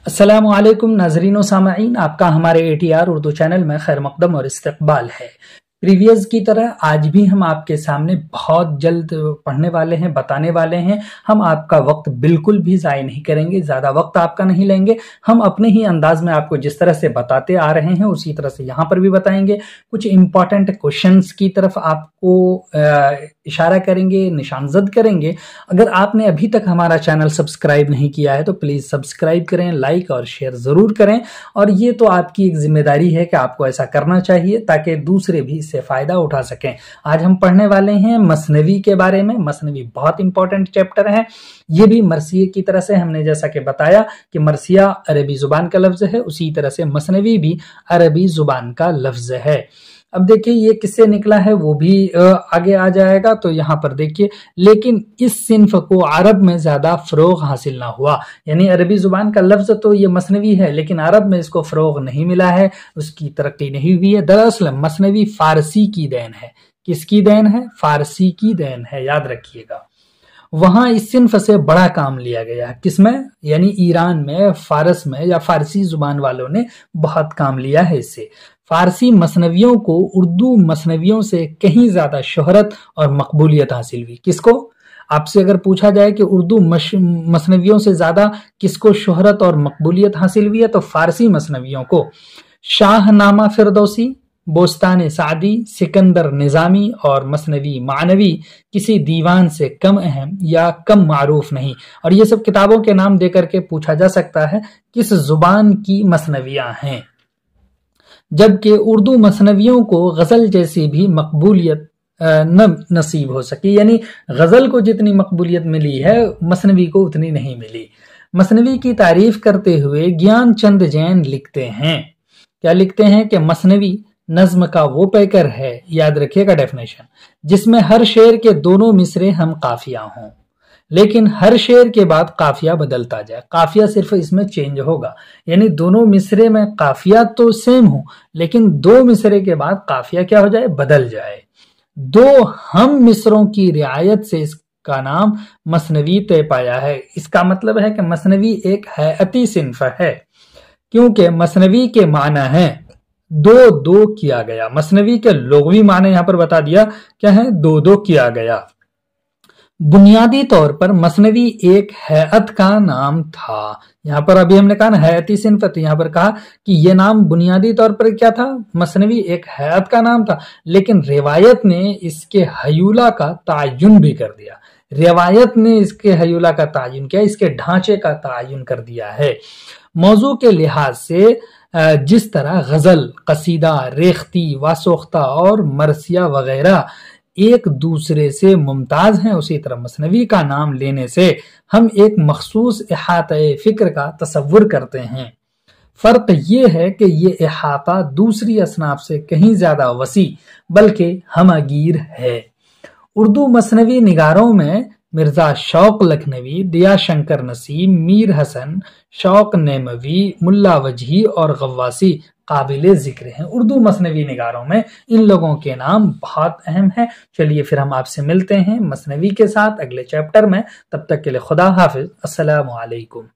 अस्सलामुअलैकुम नाजरीन व सामईन, आपका हमारे ATR उर्दू चैनल में खैर मकदम और इस्तकबाल है। प्रीवियस की तरह आज भी हम आपके सामने बहुत जल्द पढ़ने वाले हैं, बताने वाले हैं। हम आपका वक्त बिल्कुल भी ज़ाय नहीं करेंगे, ज़्यादा वक्त आपका नहीं लेंगे। हम अपने ही अंदाज में आपको जिस तरह से बताते आ रहे हैं उसी तरह से यहाँ पर भी बताएंगे। कुछ इम्पॉर्टेंट क्वेश्चंस की तरफ आपको इशारा करेंगे, निशानजद करेंगे। अगर आपने अभी तक हमारा चैनल सब्सक्राइब नहीं किया है तो प्लीज़ सब्सक्राइब करें, लाइक और शेयर ज़रूर करें। और ये तो आपकी एक जिम्मेदारी है कि आपको ऐसा करना चाहिए ताकि दूसरे भी इससे फ़ायदा उठा सकें। आज हम पढ़ने वाले हैं मसनवी के बारे में। मसनवी बहुत इंपॉर्टेंट चैप्टर है। ये भी मरसिये की तरह से हमने जैसा कि बताया कि मरसिया अरबी ज़ुबान का लफ्ज़ है, उसी तरह से मसनवी भी अरबी ज़ुबान का लफ्ज़ है। अब देखिए ये किससे निकला है वो भी आगे आ जाएगा। तो यहाँ पर देखिए, लेकिन इस सिन्फ को अरब में ज़्यादा फ़रोग़ हासिल ना हुआ। यानी अरबी ज़ुबान का लफ्ज़ तो ये मसनवी है, लेकिन अरब में इसको फ़रोग़ नहीं मिला है, उसकी तरक्की नहीं हुई है। दरअसल मसनवी फ़ारसी की देन है। किसकी देन है? फ़ारसी की देन है, याद रखिएगा। वहां इस सिन्फ से बड़ा काम लिया गया है। किसमें? यानी ईरान में, फारस में या फारसी जुबान वालों ने बहुत काम लिया है इससे। फारसी मसनवियों को उर्दू मसनवियों से कहीं ज्यादा शोहरत और मकबूलियत हासिल हुई। किसको? आपसे अगर पूछा जाए कि उर्दू मसनवियों से ज्यादा किसको शोहरत और मकबूलियत हासिल हुई है तो फारसी मसनवियों को। शाहनामा फिरदौसी, बोस्तान सादी, सिकंदर निजामी और मसनवी मानवी किसी दीवान से कम अहम या कम मारूफ नहीं। और ये सब किताबों के नाम देकर के पूछा जा सकता है किस जुबान की मसनवियां हैं। जबकि उर्दू मसनवियों को गजल जैसी भी मकबूलियत न नसीब हो सकी। यानी गजल को जितनी मकबूलियत मिली है मसनवी को उतनी नहीं मिली। मसनवी की तारीफ करते हुए ज्ञान चंद जैन लिखते हैं, क्या लिखते हैं कि मसनवी नज्म का वो पैकर है, याद रखिएगा डेफिनेशन, जिसमें हर शेर के दोनों मिसरे हम काफिया हों, लेकिन हर शेर के बाद काफिया बदलता जाए। काफिया सिर्फ इसमें चेंज होगा, यानी दोनों मिसरे में काफिया तो सेम हो लेकिन दो मिसरे के बाद काफिया क्या हो जाए? बदल जाए। दो हम मिसरों की रियायत से इसका नाम मसनवी तय पाया है। इसका मतलब है कि मसनवी एक हैअती सिन्फ है, क्योंकि मसनवी के माना है दो दो किया गया। मसनवी के लुग़वी माने यहां पर बता दिया क्या है? दो दो किया गया। बुनियादी तौर पर मसनवी एक हैअत का नाम था। यहां पर अभी हमने कहा ना हैअती सिन्फ, तो यहां पर कहा कि यह नाम बुनियादी तौर पर क्या था? मसनवी एक हैअत का नाम था, लेकिन रिवायत ने इसके हयूला का तायुन भी कर दिया। रिवायत ने इसके हयूला का तायुन किया, इसके ढांचे का तायुन कर दिया है। मौजू के लिहाज से जिस तरह गजल, कसीदा, रेख्ती, वासोख्ता और मरसिया वगैरह एक दूसरे से मुमताज हैं, उसी तरह मसनवी का नाम लेने से हम एक मखसूस इहाते फिक्र का तसव्वुर करते हैं। फर्क ये है कि ये इहाता दूसरी असनाफ से कहीं ज्यादा वसी बल्कि हमगीर है। उर्दू मसनवी निगारों में मिर्जा शौक लखनवी, दिया शंकर नसीम, मीर हसन, शौक नेमवी, मुल्ला वजही और गव्वासी काबिले जिक्र हैं। उर्दू मसनवी निगारों में इन लोगों के नाम बहुत अहम हैं। चलिए फिर हम आपसे मिलते हैं मसनवी के साथ अगले चैप्टर में। तब तक के लिए खुदा हाफिज, अस्सलामु अलैकुम।